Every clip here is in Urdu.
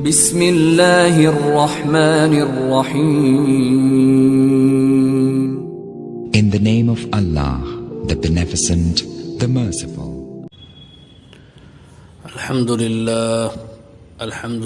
بسم اللہ الرحمن الرحیم. In the name of Allah, the Beneficent, the Merciful. الحمد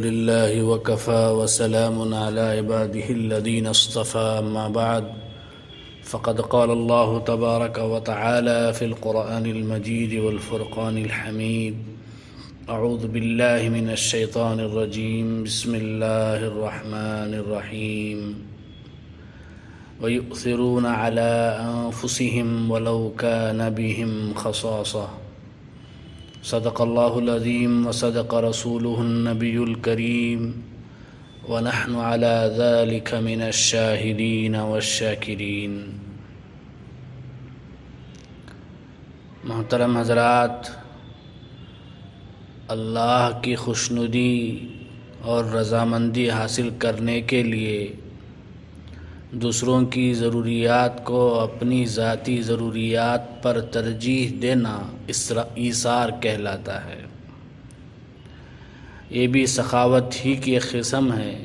لله وكفى وسلام على عباده الذين اصطفى. أما بعد فقد قال الله تبارك وتعالى في القرآن المجيد والفرقان الحميد: أعوذ بالله من الشيطان الرجيم. بسم الله الرحمن الرحيم. ويؤثرون على أنفسهم ولو كان بهم خصاصة. صدق الله العظيم وصدق رسوله النبي الكريم ونحن على ذلك من الشاهدين والشاكرين. محترم حضرات، اللہ کی خوشنودی اور رضامندی حاصل کرنے کے لیے دوسروں کی ضروریات کو اپنی ذاتی ضروریات پر ترجیح دینا ایثار کہلاتا ہے. یہ بھی سخاوت ہی کی ایک قسم ہے،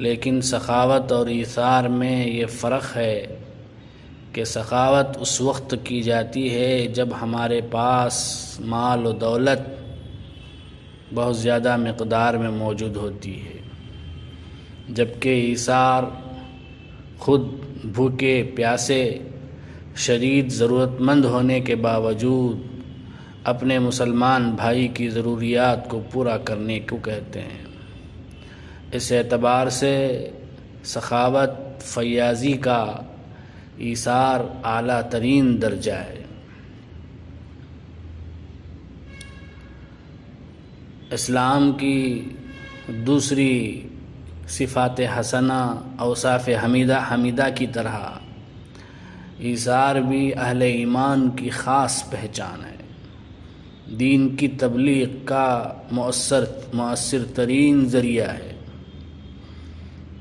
لیکن سخاوت اور ایثار میں یہ فرق ہے کہ سخاوت اس وقت کی جاتی ہے جب ہمارے پاس مال و دولت بہت زیادہ مقدار میں موجود ہوتی ہے، جبکہ ایثار خود بھوکے پیاسے شدید ضرورت مند ہونے کے باوجود اپنے مسلمان بھائی کی ضروریات کو پورا کرنے کو کہتے ہیں. اس اعتبار سے سخاوت فیاضی کا ایثار اعلیٰ ترین درجہ ہے. اسلام کی دوسری صفات حسنہ اوصاف حمیدہ کی طرح ایثار بھی اہل ایمان کی خاص پہچان ہے. دین کی تبلیغ کا مؤثر ترین ذریعہ ہے.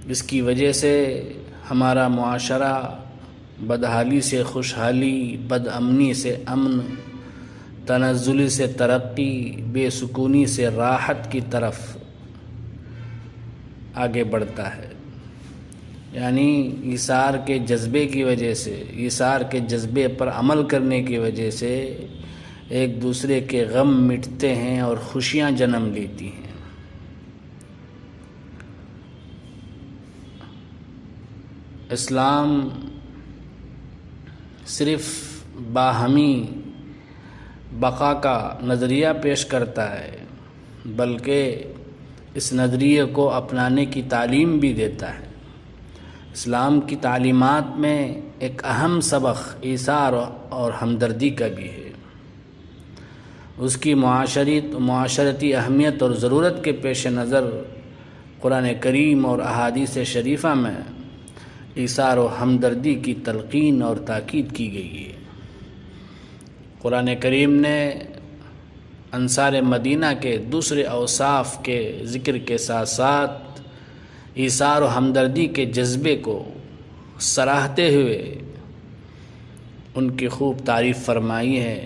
اس کی وجہ سے ہمارا معاشرہ بدحالی سے خوشحالی، بد امنی سے امن، تنزلی سے ترقی، بے سکونی سے راحت کی طرف آگے بڑھتا ہے. یعنی ایثار کے جذبے کی وجہ سے، ایثار کے جذبے پر عمل کرنے کی وجہ سے ایک دوسرے کے غم مٹتے ہیں اور خوشیاں جنم لیتی ہیں. اسلام صرف باہمی بقا کا نظریہ پیش کرتا ہے، بلکہ اس نظریے کو اپنانے کی تعلیم بھی دیتا ہے. اسلام کی تعلیمات میں ایک اہم سبق ایثار اور ہمدردی کا بھی ہے. اس کی معاشرتی اہمیت اور ضرورت کے پیش نظر قرآن کریم اور احادیث شریفہ میں ایثار و ہمدردی کی تلقین اور تاکید کی گئی ہے. قرآن کریم نے انصار مدینہ کے دوسرے اوصاف کے ذکر کے ساتھ ساتھ ایثار و ہمدردی کے جذبے کو سراہتے ہوئے ان کی خوب تعریف فرمائی ہے.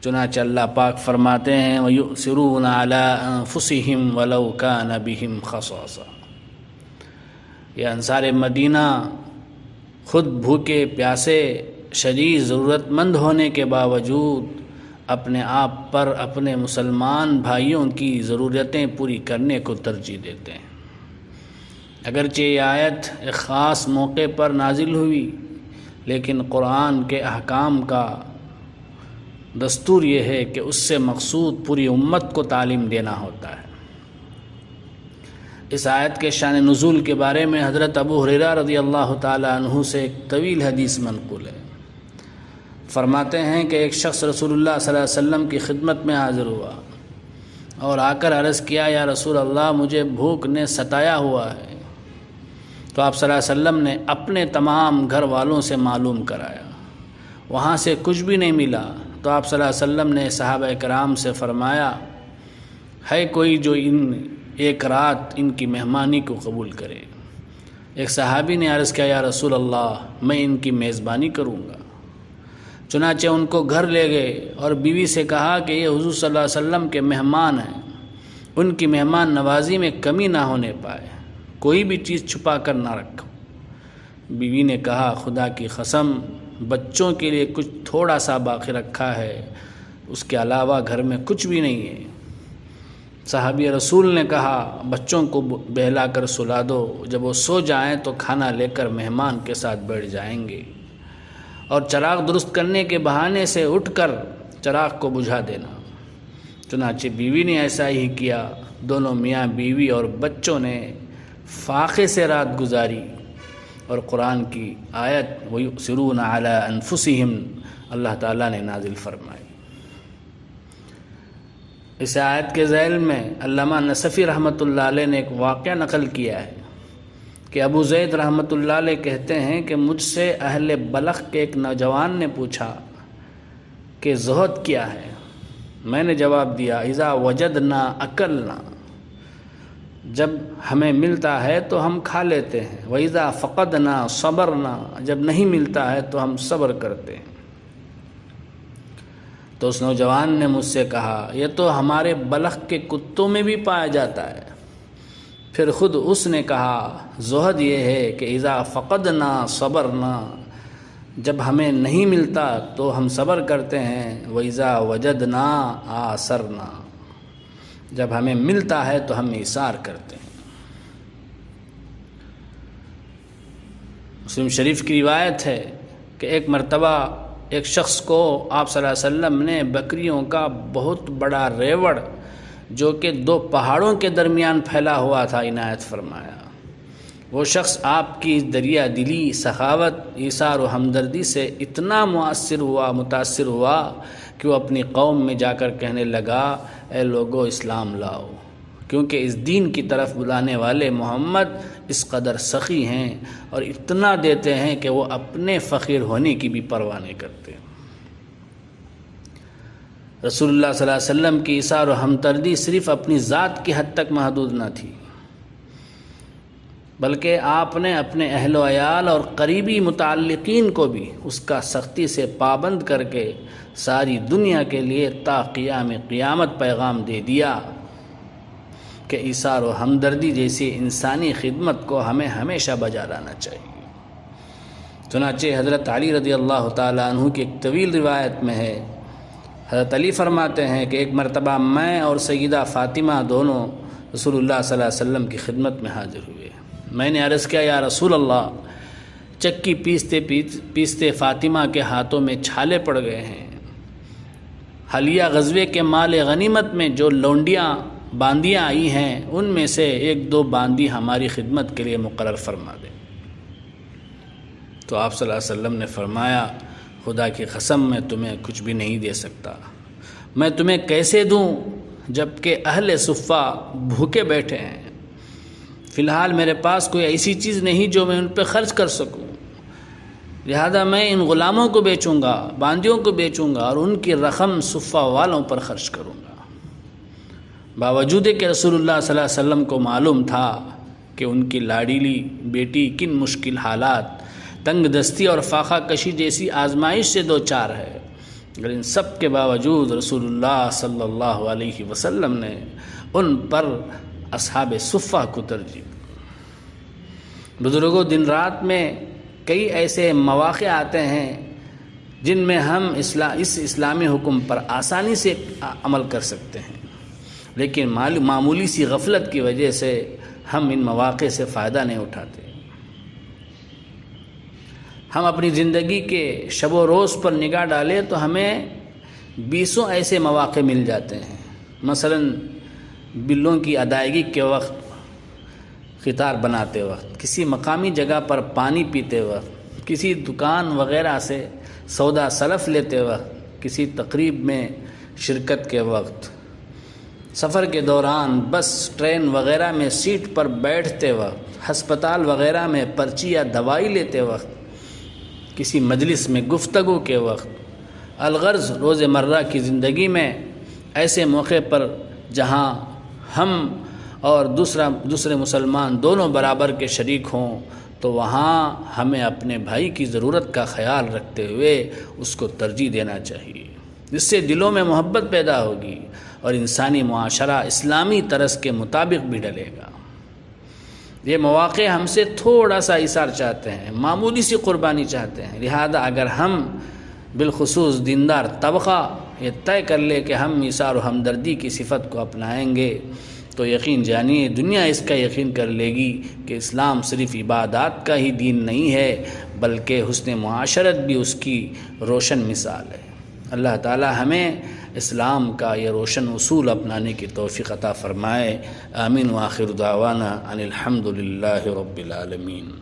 چنانچہ اللہ پاک فرماتے ہیں: وَيُؤْثِرُونَ عَلَىٰ أَنفُسِهِمْ وَلَوْ كَانَ بِهِمْ خَصَاصَةٌ. یہ انصار مدینہ خود بھوکے پیاسے شدید ضرورت مند ہونے کے باوجود اپنے آپ پر اپنے مسلمان بھائیوں کی ضرورتیں پوری کرنے کو ترجیح دیتے ہیں. اگرچہ یہ آیت ایک خاص موقع پر نازل ہوئی، لیکن قرآن کے احکام کا دستور یہ ہے کہ اس سے مقصود پوری امت کو تعلیم دینا ہوتا ہے. اس آیت کے شان نزول کے بارے میں حضرت ابو ہریرہ رضی اللہ تعالی عنہ سے ایک طویل حدیث منقول ہے. فرماتے ہیں کہ ایک شخص رسول اللہ صلی اللہ علیہ وسلم کی خدمت میں حاضر ہوا اور آ کر عرض کیا: یا رسول اللہ، مجھے بھوک نے ستایا ہوا ہے. تو آپ صلی اللہ علیہ وسلم نے اپنے تمام گھر والوں سے معلوم کرایا، وہاں سے کچھ بھی نہیں ملا. تو آپ صلی اللہ علیہ وسلم نے صحابہ کرام سے فرمایا: ہے کوئی جو ایک رات ان کی مہمانی کو قبول کرے؟ ایک صحابی نے عرض کیا: یا رسول اللہ، میں ان کی میزبانی کروں گا. چنانچہ ان کو گھر لے گئے اور بیوی سے کہا کہ یہ حضور صلی اللہ علیہ وسلم کے مہمان ہیں ان کی مہمان نوازی میں کمی نہ ہونے پائے، کوئی بھی چیز چھپا کر نہ رکھو۔ بیوی نے کہا خدا کی قسم بچوں کے لیے کچھ تھوڑا سا باقی رکھا ہے، اس کے علاوہ گھر میں کچھ بھی نہیں ہے۔ صحابی رسول نے کہا بچوں کو بہلا کر سلا دو، جب وہ سو جائیں تو کھانا لے کر مہمان کے ساتھ بیٹھ جائیں گے، اور چراغ درست کرنے کے بہانے سے اٹھ کر چراغ کو بجھا دینا۔ چنانچہ بیوی نے ایسا ہی کیا، دونوں میاں بیوی اور بچوں نے فاقے سے رات گزاری، اور قرآن کی آیت وَيُؤْثِرُونَ عَلَىٰ أَنفُسِهِمْ اللہ تعالیٰ نے نازل فرمائی۔ اس آیت کے ذیل میں علامہ نصفی رحمۃ اللہ علیہ نے ایک واقعہ نقل کیا ہے کہ ابو زید رحمۃ اللہ علیہ کہتے ہیں کہ مجھ سے اہل بلخ کے ایک نوجوان نے پوچھا کہ زہد کیا ہے؟ میں نے جواب دیا اذا وجدنا اکلنا، جب ہمیں ملتا ہے تو ہم کھا لیتے ہیں، وَإِذَا فَقَدْنَا صَبَرْنَا، جب نہیں ملتا ہے تو ہم صبر کرتے ہیں۔ تو اس نوجوان نے مجھ سے کہا یہ تو ہمارے بلخ کے کتوں میں بھی پایا جاتا ہے۔ پھر خود اس نے کہا زہد یہ ہے کہ اذا فقدنا صبرنا، جب ہمیں نہیں ملتا تو ہم صبر کرتے ہیں، وَإِذَا وَجَدْنَا آثَرْنَا، جب ہمیں ملتا ہے تو ہم ایثار کرتے ہیں۔ مسلم شریف کی روایت ہے کہ ایک مرتبہ ایک شخص کو آپ صلی اللہ علیہ وسلم نے بکریوں کا بہت بڑا ریوڑ جو کہ 2 پہاڑوں کے درمیان پھیلا ہوا تھا عنایت فرمایا۔ وہ شخص آپ کی دریا دلی، سخاوت، ایثار و ہمدردی سے اتنا متاثر ہوا کہ وہ اپنی قوم میں جا کر کہنے لگا اے لوگو اسلام لاؤ، کیونکہ اس دین کی طرف بلانے والے محمد اس قدر سخی ہیں اور اتنا دیتے ہیں کہ وہ اپنے فقیر ہونے کی بھی پرواہ نہیں کرتے۔ رسول اللہ صلی اللہ علیہ وسلم کی ایثار و ہمدردی صرف اپنی ذات کی حد تک محدود نہ تھی، بلکہ آپ نے اپنے اہل و عیال اور قریبی متعلقین کو بھی اس کا سختی سے پابند کر کے ساری دنیا کے لیے تا قیام قیامت پیغام دے دیا کہ ایثار و ہمدردی جیسی انسانی خدمت کو ہمیں ہمیشہ بجا لانا چاہیے۔ چنانچہ حضرت علی رضی اللہ تعالیٰ عنہ کی ایک طویل روایت میں ہے، حضرت علی فرماتے ہیں کہ ایک مرتبہ میں اور سیدہ فاطمہ دونوں رسول اللہ صلی اللہ علیہ وسلم کی خدمت میں حاضر ہوئے۔ میں نے عرض کیا یا رسول اللہ، چکی پیستے فاطمہ کے ہاتھوں میں چھالے پڑ گئے ہیں، حلیہ غزوے کے مال غنیمت میں جو لونڈیاں باندیاں آئی ہیں ان میں سے 1-2 باندی ہماری خدمت کے لیے مقرر فرما دیں۔ تو آپ صلی اللہ علیہ وسلم نے فرمایا خدا کی قسم میں تمہیں کچھ بھی نہیں دے سکتا، میں تمہیں کیسے دوں جب کہ اہل صفہ بھوکے بیٹھے ہیں؟ فی الحال میرے پاس کوئی ایسی چیز نہیں جو میں ان پہ خرچ کر سکوں، لہذا میں ان غلاموں کو بیچوں گا، باندیوں کو بیچوں گا اور ان کی رقم صفہ والوں پر خرچ کروں گا۔ باوجود کہ رسول اللہ صلی اللہ علیہ وسلم کو معلوم تھا کہ ان کی لاڈیلی بیٹی کن مشکل حالات، تنگ دستی اور فاقہ کشی جیسی آزمائش سے دوچار ہے، مگر ان سب کے باوجود رسول اللہ صلی اللہ علیہ وسلم نے ان پر اصحاب صفہ کو ترجیح۔ بزرگوں، دن رات میں کئی ایسے مواقع آتے ہیں جن میں ہم اس اسلامی حکم پر آسانی سے عمل کر سکتے ہیں، لیکن معمولی سی غفلت کی وجہ سے ہم ان مواقع سے فائدہ نہیں اٹھاتے۔ ہم اپنی زندگی کے شب و روز پر نگاہ ڈالیں تو ہمیں 20 ایسے مواقع مل جاتے ہیں، مثلاً بلوں کی ادائیگی کے وقت، قطار بناتے وقت، کسی مقامی جگہ پر پانی پیتے وقت، کسی دکان وغیرہ سے سودا سلف لیتے وقت، کسی تقریب میں شرکت کے وقت، سفر کے دوران، بس ٹرین وغیرہ میں سیٹ پر بیٹھتے وقت، ہسپتال وغیرہ میں پرچی یا دوائی لیتے وقت، کسی مجلس میں گفتگو کے وقت، الغرض روز مرہ کی زندگی میں ایسے موقع پر جہاں ہم اور دوسرے مسلمان دونوں برابر کے شریک ہوں تو وہاں ہمیں اپنے بھائی کی ضرورت کا خیال رکھتے ہوئے اس کو ترجیح دینا چاہیے، جس سے دلوں میں محبت پیدا ہوگی اور انسانی معاشرہ اسلامی طرز کے مطابق بھی ڈلے گا۔ یہ مواقع ہم سے تھوڑا سا ایثار چاہتے ہیں، معمولی سی قربانی چاہتے ہیں، لہذا اگر ہم بالخصوص دیندار طبقہ یہ طے کر لے کہ ہم ایثار و ہمدردی کی صفت کو اپنائیں گے تو یقین جانیے دنیا اس کا یقین کر لے گی کہ اسلام صرف عبادات کا ہی دین نہیں ہے بلکہ حسن معاشرت بھی اس کی روشن مثال ہے۔ اللہ تعالی ہمیں اسلام کا یہ روشن اصول اپنانے کی توفیق عطا فرمائے۔ آمین وآخر دعوانا ان الحمد للہ رب العالمین۔